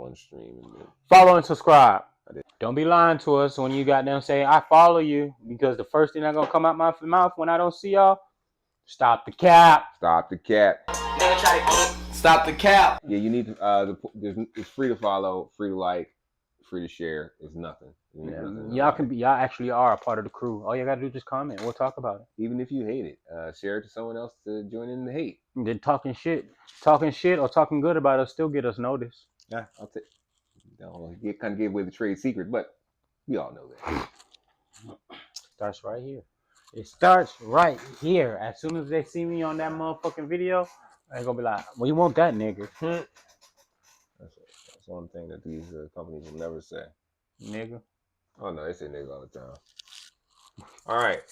one stream. Follow and subscribe. Don't be lying to us when you got them saying I follow you, because the first thing that's gonna come out my mouth when I don't see y'all, stop the cap. Stop the cap. Stop the cap. Yeah, you need to. It's free to follow, free to like, free to share. It's nothing. Y'all actually are a part of the crew. All you gotta do is just comment. We'll talk about it. Even if you hate it, share it to someone else to join in the hate. And then talking shit or talking good about us still get us noticed. Yeah, I'll take. It kind of gave away the trade secret, but we all know that. Starts right here. It starts right here. As soon as they see me on that motherfucking video, they're gonna be like, "Well, you want that nigga?" That's one thing that these companies will never say. Nigga. Oh no, they say nigga all the time. All right.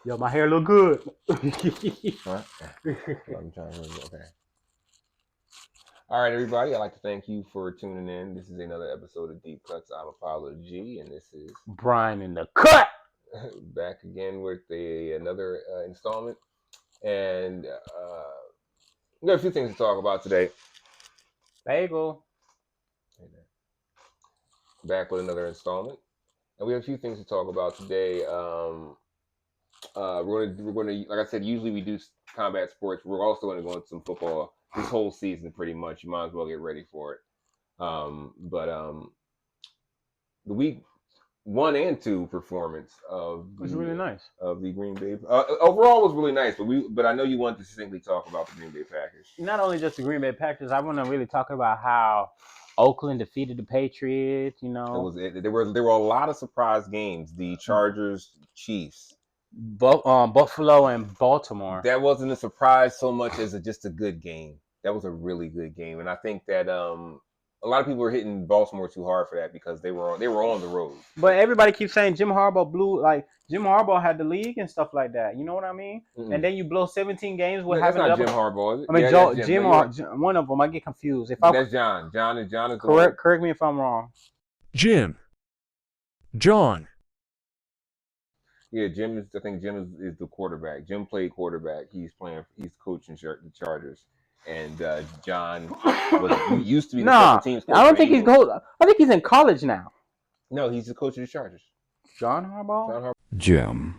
Yo, my hair look good. What? I'm trying to remember. Okay. All right, everybody. I'd like to thank you for tuning in. This is another episode of Deep Cutz. I'm Apollo G, and this is Brian in the cut. Back again with another installment, and we got a few things to talk about today. Bagel. Back with another installment, and we have a few things to talk about today. We're gonna, like I said, usually we do combat sports. We're also going to go into some football this whole season, pretty much. You might as well get ready for it. The week 1 and 2 performance was really nice. Of the Green Bay overall was really nice, but I know you want to succinctly talk about the Green Bay Packers. Not only just the Green Bay Packers, I want to really talk about how Oakland defeated the Patriots. You know, there were a lot of surprise games. The Chargers, Chiefs, Buffalo, and Baltimore. That wasn't a surprise so much as just a good game. That was a really good game, and I think that a lot of people were hitting Baltimore too hard for that because they were on the road. But everybody keeps saying Jim Harbaugh had the league and stuff like that. You know what I mean? Mm-mm. And then you blow 17 games with having that's not Jim Harbaugh. Is it? I mean, Jim, one of them. I get confused. That's John. John is correct me if I'm wrong. John. Yeah, I think Jim is the quarterback. Jim played quarterback. He's coaching the Chargers. And John used to be the special teams coach. I don't think he's I think he's in college now. No, he's the coach of the Chargers. John Harbaugh? Jim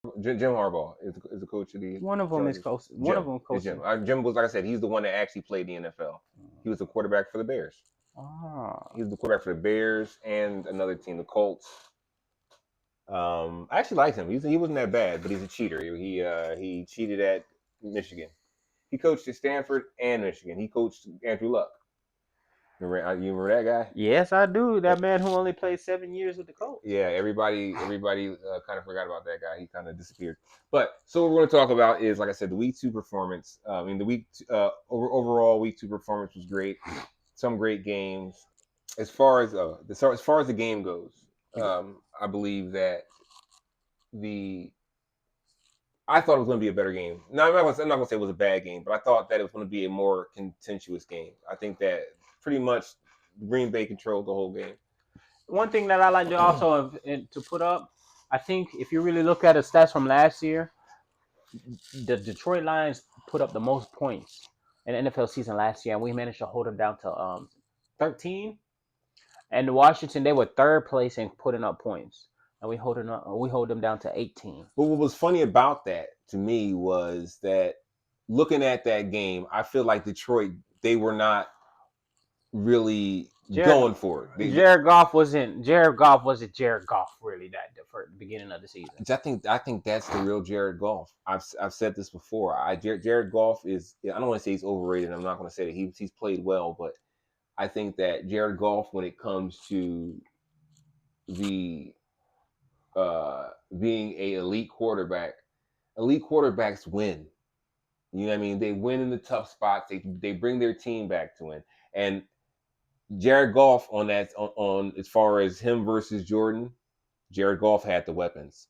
Harbaugh is the coach of the One of them Chargers. is coach. One of them coaches. Jim was, like I said, he's the one that actually played the NFL. He was the quarterback for the Bears. He was the quarterback for the Bears and another team, the Colts. I actually liked him. He wasn't that bad, but he's a cheater. He cheated at Michigan. He coached at Stanford and Michigan. He coached Andrew Luck. You remember that guy? Yes, I do. That man who only played 7 years with the Colts. Yeah, everybody kind of forgot about that guy. He kind of disappeared. But so what we're going to talk about is, like I said, the week 2 performance. Overall week 2 performance was great. Some great games. As far as the game goes, I believe that I thought it was going to be a better game. No, I'm not going to say it was a bad game, but I thought that it was going to be a more contentious game. I think that pretty much Green Bay controlled the whole game. One thing that I like to also to put up, I think if you really look at the stats from last year, the Detroit Lions put up the most points in the NFL season last year, and we managed to hold them down to 13. And Washington, they were 3rd place in putting up points. And we hold them down to 18. But what was funny about that to me was that looking at that game, I feel like Detroit, they were not really going for it. Jared Goff wasn't Jared Goff really for the beginning of the season. I think that's the real Jared Goff. I've said this before. Jared Goff is, I don't want to say he's overrated. I'm not going to say that he's played well, but I think that Jared Goff, when it comes to the being a elite quarterbacks win. You know what I mean? They win in the tough spots. They bring their team back to win. And Jared Goff on as far as him versus Jordan, Jared Goff had the weapons.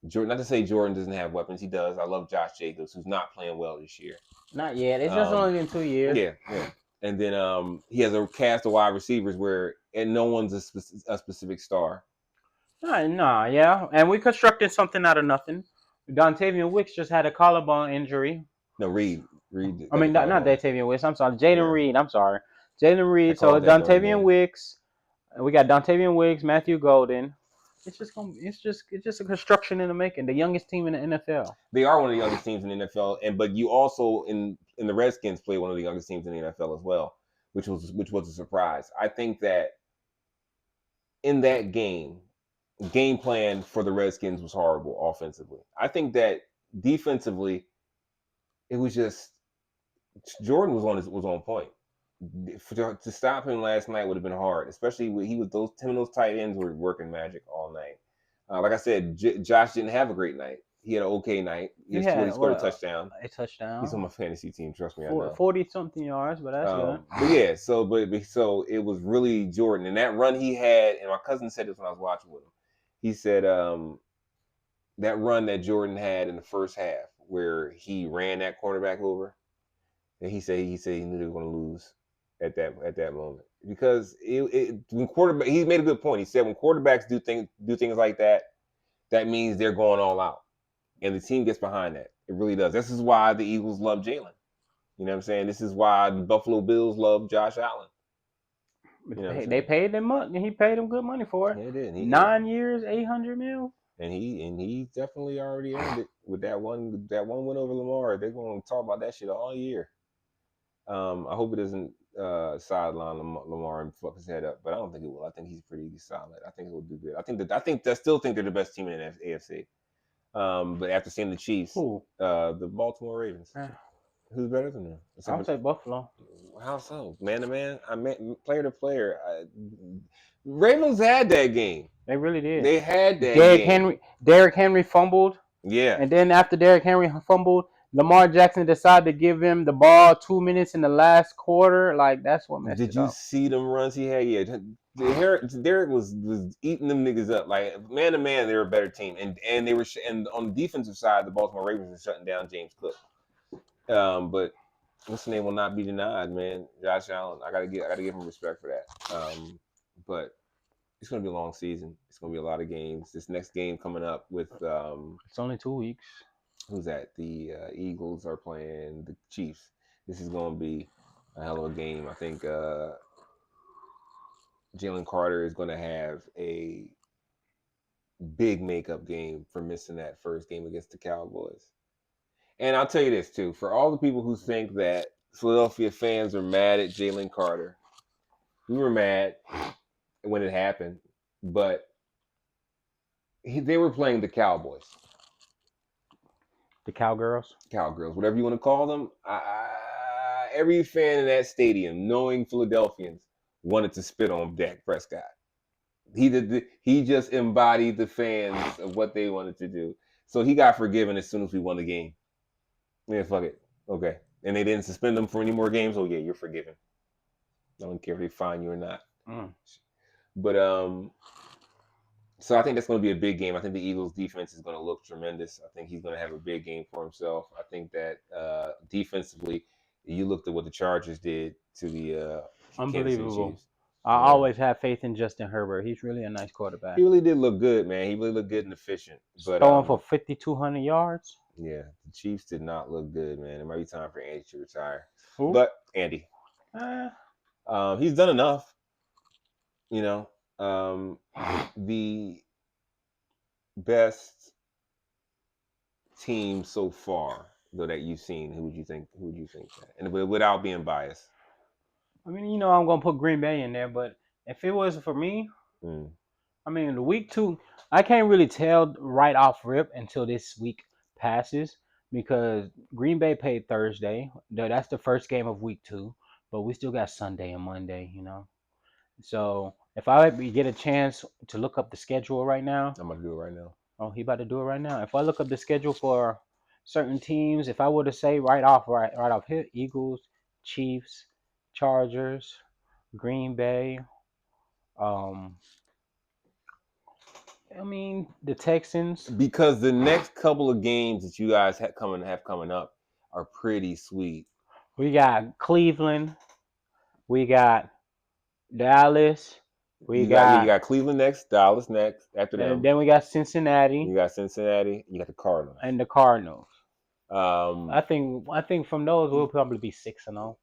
Not to say Jordan doesn't have weapons. He does. I love Josh Jacobs, who's not playing well this year. Not yet. It's just only been 2 years. Yeah. And then he has a cast of wide receivers and no one's a specific star. No, yeah. And we constructed something out of nothing. Dontavian Wicks just had a collarbone injury. No, Reed Reed. I mean, not Dontavian Wicks. I'm sorry, Jaden Reed. I'm sorry, Jaden I Reed. call So it that during the Dontavian game. Wicks. We got Dontavian Wicks, Matthew Golden. It's just a construction in the making. The youngest team in the NFL. They are one of the youngest teams in the NFL, but you also in the Redskins play one of the youngest teams in the NFL as well, which was a surprise. I think that in that game plan for the Redskins was horrible offensively. I think that defensively, it was just Jordan was on point. To stop him last night would have been hard, especially when those tight ends were working magic all night. Like I said, Josh didn't have a great night. He had an okay night. He scored a touchdown. A touchdown. He's on my fantasy team. Trust me, I know. 40-something yards, but that's good. But yeah, so it was really Jordan, and that run he had. And my cousin said this when I was watching with him. He said that run that Jordan had in the first half, where he ran that cornerback over, and he said he knew they were going to lose at that moment, because when quarterback, he made a good point. He said when quarterbacks do things like that, that means they're going all out, and the team gets behind that. It really does. This is why the Eagles love Jalen. You know what I'm saying? This is why the Buffalo Bills love Josh Allen. You know they paid them money. He paid them good money for it. Yeah, they did. 9 years, $800 million. And he definitely already earned it with that one win over Lamar. They're going to talk about that shit all year. I hope it doesn't sideline Lamar and fuck his head up, but I don't think it will. I think he's pretty solid. I think he'll do good. I still think they're the best team in the AFC. But after seeing the Chiefs, the Baltimore Ravens, who's better than them? I'll say Buffalo. How so? Man to man, player to player. Ravens had that game. They really did. They had that game. Derrick Henry fumbled. Yeah. And then after Derrick Henry fumbled, Lamar Jackson decided to give him the ball 2 minutes in the last quarter. Like, that's what messed it up. Did you see them runs he had? Yeah. Derrick was eating them niggas up. Like, man to man, they were a better team. And they were and on the defensive side, the Baltimore Ravens were shutting down James Cook. But what's the name will not be denied, man. Josh Allen. I gotta give him respect for that. But it's gonna be a long season. It's gonna be a lot of games. This next game coming up with it's only 2 weeks. Who's that? The Eagles are playing the Chiefs. This is gonna be a hell of a game. I think Jalen Carter is gonna have a big makeup game for missing that first game against the Cowboys. And I'll tell you this too, for all the people who think that Philadelphia fans are mad at Jalen Carter, we were mad when it happened, but they were playing the Cowboys. The Cowgirls, whatever you want to call them. Every fan in that stadium, knowing Philadelphians, wanted to spit on Dak Prescott. He just embodied the fans of what they wanted to do. So he got forgiven as soon as we won the game. Yeah, fuck it. Okay. And they didn't suspend him for any more games. Oh yeah, you're forgiven. I don't care if they fine you or not. But so I think that's going to be a big game. I think the Eagles' defense is going to look tremendous. I think he's going to have a big game for himself. I think that defensively, you looked at what the Chargers did to the unbelievable. Chiefs. I always have faith in Justin Herbert. He's really a nice quarterback. He really did look good, man. He really looked good and efficient. But throwing for 5,200 yards. Yeah, the Chiefs did not look good, man. It might be time for Andy to retire. Who? But Andy, he's done enough. You know. The best team so far, though, that you've seen, who would you think that? And without being biased. I mean, you know, I'm gonna put Green Bay in there, but if it was for me, I mean, the week 2, I can't really tell right off rip until this week passes, because Green Bay played Thursday. That's the first game of week 2, but we still got Sunday and Monday, you know. So if I get a chance to look up the schedule right now, I'm gonna do it right now. Oh, he about to do it right now. If I look up the schedule for certain teams, if I were to say right off here, Eagles, Chiefs, Chargers, Green Bay, I mean the Texans. Because the next couple of games that you guys have coming up are pretty sweet. We got Cleveland. We got Dallas. You got Cleveland next, Dallas next. After that, and then we got Cincinnati. You got Cincinnati. You got the Cardinals. And the Cardinals. I think from those we'll probably be 6-0.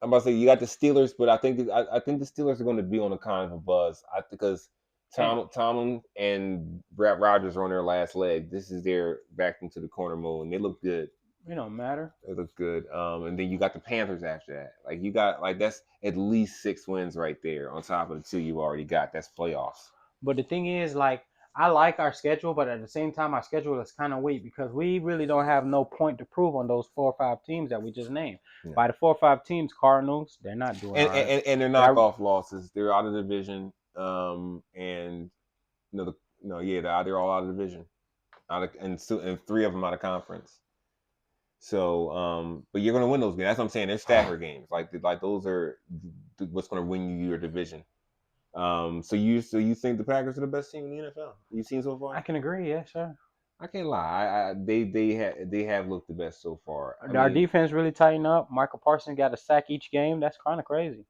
I'm about to say you got the Steelers, but I think the Steelers are going to be on a kind of a buzz. Because Tomlin and Brad Rodgers are on their last leg. This is their back into the corner mode, and they look good. It don't matter. It looks good. And then you got the Panthers after that. Like you got that's at least 6 wins right there on top of the 2 you already got. That's playoffs. But the thing is, like, I like our schedule, but at the same time, our schedule is kind of weak because we really don't have no point to prove on those 4 or 5 teams that we just named. Yeah. By the 4 or 5 teams, Cardinals, they're not doing right. And they're knockoff losses. They're out of the division. And they're all out of the division. And 3 of them out of conference. So, but you're going to win those games. That's what I'm saying. They're stacker games. Like those are what's going to win you your division. So you think the Packers are the best team in the NFL? You've seen so far? I can agree. Yeah, sure. I can't lie. They have looked the best so far. Our defense really tightened up. Michael Parsons got a sack each game. That's kind of crazy.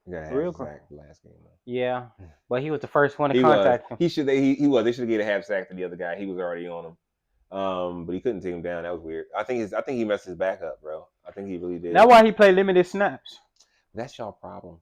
Real sack last game though. Yeah, but he was the first one to contact him. They should have gave a half sack to the other guy. He was already on him. But he couldn't take him down. That was weird. I think he messed his back up, bro. I think he really did. That's why he played limited snaps. That's y'all problem.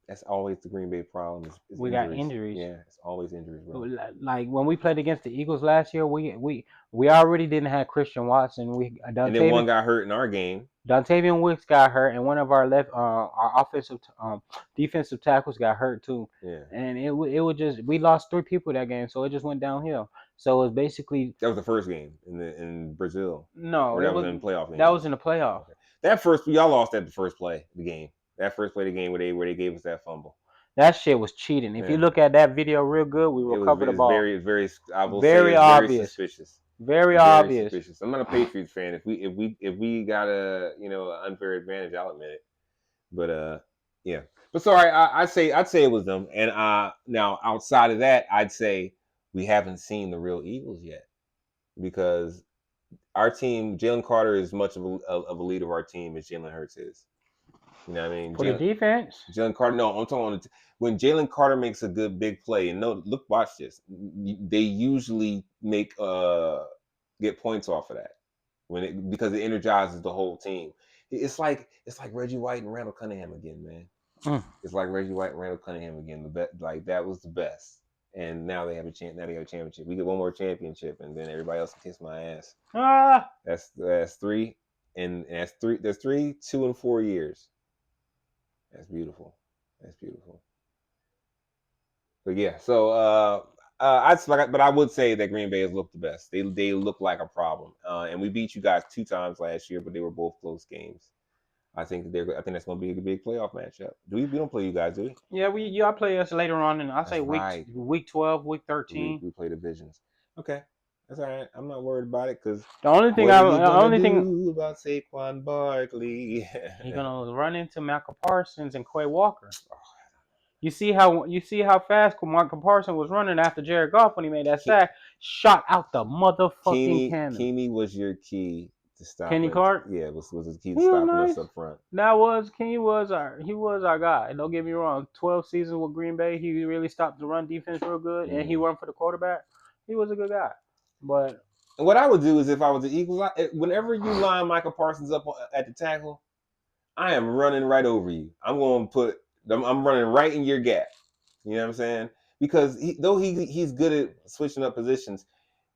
That's always the Green Bay problem. Is we injuries. Got injuries. Yeah, it's always injuries, bro. Like when we played against the Eagles last year, we already didn't have Christian Watson. And then one got hurt in our game. Dontavian Wicks got hurt, and one of our our defensive tackles got hurt too. Yeah. And it was just we lost 3 people that game, so it just went downhill. So it was basically that was the first game in Brazil. No, that was in the playoff game. That was in the playoff. Okay. That first y'all lost at the first play of the game. That first play of the game where they gave us that fumble. That shit was cheating. If you look at that video real good, we recovered the ball. Very obvious. Very suspicious. Very obvious. Suspicious. I'm not a Patriots fan. If we got an unfair advantage, I'll admit it. But yeah. But sorry, I'd say it was them. And now outside of that, I'd say we haven't seen the real Eagles yet, because our team, Jalen Carter, is much of a leader of our team as Jalen Hurts is. You know what I mean? For the defense? Jalen Carter, no, I'm talking when Jalen Carter makes a good big play, and watch this. They usually get points off of that because it energizes the whole team. It's like Reggie White and Randall Cunningham again, man. It's like Reggie White and Randall Cunningham again. Like that was the best. And now they have a championship. We get one more championship, and then everybody else can kiss my ass. That's 3, and that's 3, 2, and 4 years. That's beautiful. But yeah, so but I would say that Green Bay has looked the best. They look like a problem, and we beat you guys 2 times last year, but they were both close games. I think that's going to be a big playoff matchup. We don't play you guys, do we? Yeah, y'all play us later on, and I'll say week 12, week 13. We play divisions. Okay. That's all right. I'm not worried about it because the only thing about Saquon Barkley, he's gonna run into Michael Parsons and Quay Walker. You see how fast Michael Parsons was running after Jared Goff when he made that sack, shot out the motherfucking cannon. Kenny was your key to stop. Kenny Clark? Yeah, was his key to stopping us up front. Kenny was our guy. Don't get me wrong. 12 seasons with Green Bay, he really stopped the run defense real good, and he run for the quarterback. He was a good guy. But what I would do is if I was the Eagles, whenever you line Michael Parsons up at the tackle, I am running right over you. I'm running right in your gap. You know what I'm saying? Because he's good at switching up positions,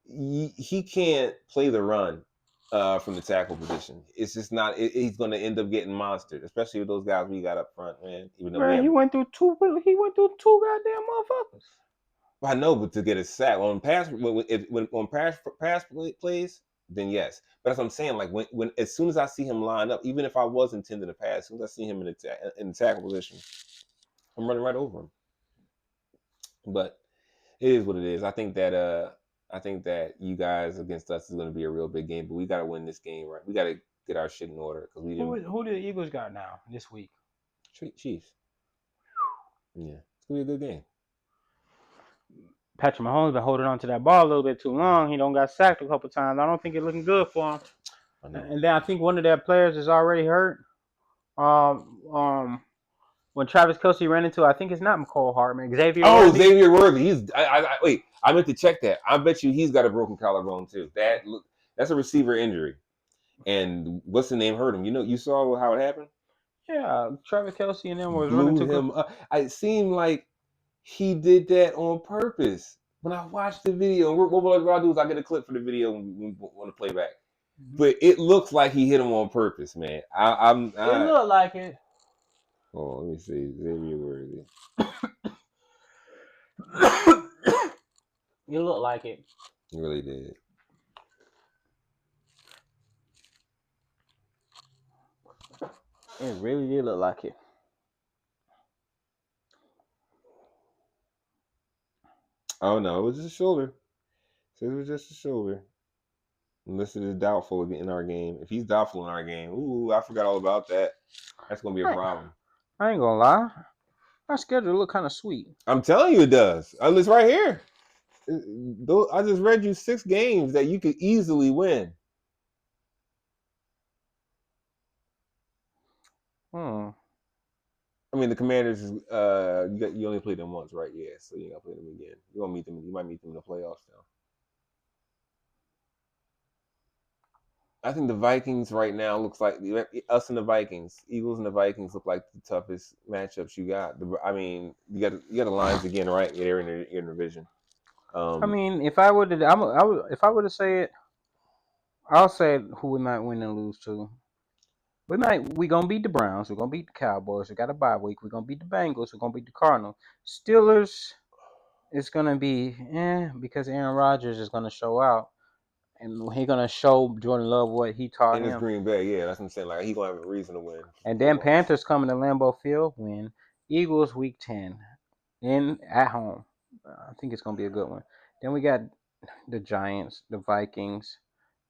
he can't play the run from the tackle position. It's just not. He's going to end up getting monstered, especially with those guys we got up front, man. Even though he went through 2 goddamn motherfuckers. I know, but to get a sack on pass plays, then yes. But that's what I'm saying. Like when as soon as I see him line up, even if I was intending to pass, as soon as I see him in the tackle position, I'm running right over him. But it is what it is. I think that you guys against us is going to be a real big game. But we got to win this game, right? We got to get our shit in order because we didn't. Who do the Eagles got now this week? Chiefs. Yeah, it's gonna be a good game. Patrick Mahomes been holding on to that ball a little bit too long. He don't got sacked a couple times. I don't think it's looking good for him. And then I think one of their players is already hurt. When Travis Kelce ran into, I think it's not McCall Hartman, Xavier. Xavier Worthy. Wait. I meant to check that. I bet you he's got a broken collarbone too. That's a receiver injury. And what's the name hurt him? You saw how it happened? Yeah, Travis Kelce and them was running Blew too him up. It seemed like he did that on purpose. When I watched the video, what I'll do is I'll get a clip for the video when we want to play back. But it looks like he hit him on purpose, man. It looked like it. Oh, let me see. Xavier Worthy. It looked like it. It really did. It really did look like it. Oh no, it was just a shoulder. So it was just a shoulder. Unless it is doubtful in our game. If he's doubtful in our game, ooh, I forgot all about that. That's gonna be a problem. I ain't gonna lie. Our schedule look kind of sweet. I'm telling you, it does. It's right here. I just read you 6 games that you could easily win. I mean, the Commanders. You only played them once, right? Yeah, so you gotta play them again. You gonna meet them. You might meet them in the playoffs now. I think the Vikings right now looks like us and the Vikings, Eagles and the Vikings look like the toughest matchups you got. I mean, you got the Lions again, right? They're in your division. I mean, if I were to say it, I'll say who we might win and lose to. We gonna beat the Browns. We're gonna beat the Cowboys. We got a bye week. We're gonna beat the Bengals. We're gonna beat the Cardinals. Steelers, it's gonna be because Aaron Rodgers is gonna show out, and he's gonna show Jordan Love what he taught and it's him. Green Bay, yeah, that's what I'm saying. Like he gonna have a reason to win. And then Panthers coming to Lambeau Field, win. Eagles week 10, at home. I think it's gonna be a good one. Then we got the Giants, the Vikings,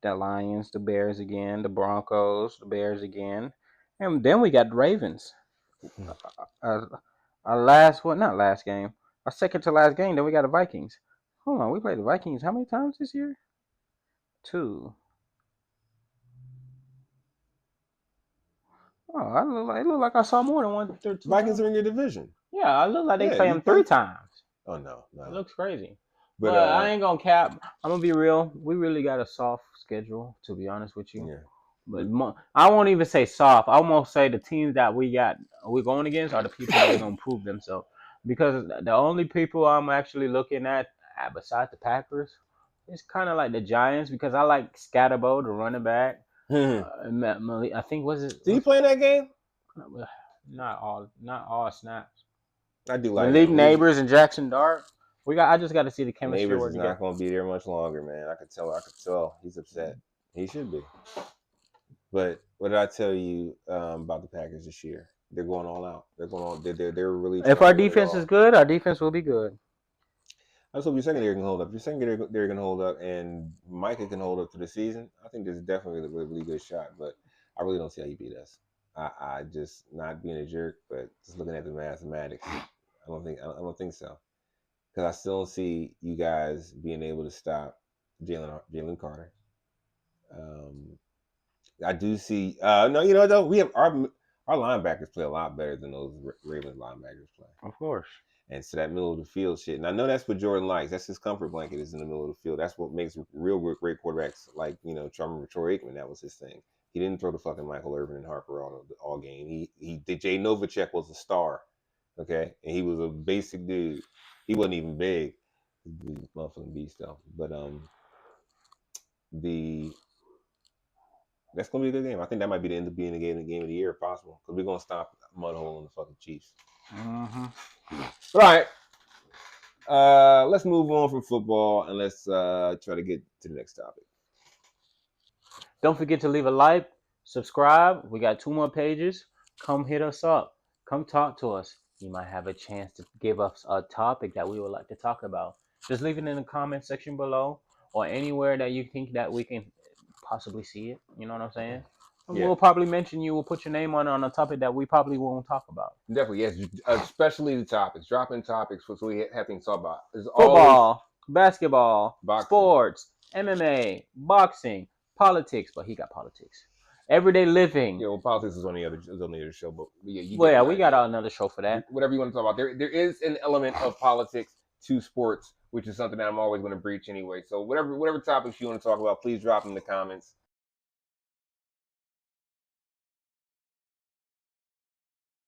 the Lions, the Bears again, the Broncos, the Bears again, and then we got the Ravens. Our not last game, our second to last game. Then we got the Vikings. Hold on, we played the Vikings how many times this year? 2. Oh, it looked like I saw more than 1 or 2 Vikings times. are in your division. Yeah, it looked like they play them 3 times. Oh no. It looks crazy. But I ain't gonna cap. I'm gonna be real. We really got a soft schedule, to be honest with you. Yeah. But I won't even say soft. I almost say the teams that we're going against are the people that are gonna prove themselves. Because the only people I'm actually looking at besides the Packers, it's kind of like the Giants because I like Scatterbo, the running back. I think Did he play in that game? Not all snaps. I do like Malik him. Neighbors and Jackson Dart. I just got to see the chemistry Neighbors work is together. not going to be there much longer, man. I could tell. He's upset. He should be. But what did I tell you about the Packers this year? They're going all out. They're going on. They're really. If our defense is good, our defense will be good. I just hope your secondary can hold up. If your secondary can hold up, and Micah can hold up through the season, I think there's definitely a really good shot. But I really don't see how you beat us. I just not being a jerk, but just looking at the mathematics, I don't think so. Because I still don't see you guys being able to stop Jalen Carter. I do see. No, you know what though? We have our linebackers play a lot better than those Ravens linebackers play. Of course. And so that middle of the field shit. And I know that's what Jordan likes. That's his comfort blanket is in the middle of the field. That's what makes real great quarterbacks like, Troy Aikman. That was his thing. He didn't throw the fucking Michael Irvin and Harper all game. He did. Jay Novacek was a star, okay, and he was a basic dude. He wasn't even big. He was a motherfucking beast though. But that's gonna be a good game. I think that might be the end of being the game of the year if possible, because we're gonna stop Mudhole and the fucking Chiefs. Mm-hmm. All right. Let's move on from football and let's try to get to the next topic. Don't forget to leave a like, subscribe. We got 2 more pages. Come hit us up. Come talk to us. You might have a chance to give us a topic that we would like to talk about. Just leave it in the comment section below or anywhere that you think that we can possibly see it. You know what I'm saying? Yeah. We'll probably mention you. We'll put your name on a topic that we probably won't talk about. Definitely, yes. Especially the topics. Dropping topics so we have things to talk about. There's football, basketball, sports, MMA, boxing, politics. But he got politics. Everyday living. Yeah, well, politics is on the other show. But yeah, we got another show for that. Whatever you want to talk about. There is an element of politics to sports, which is something that I'm always going to breach anyway. So whatever topics you want to talk about, please drop in the comments.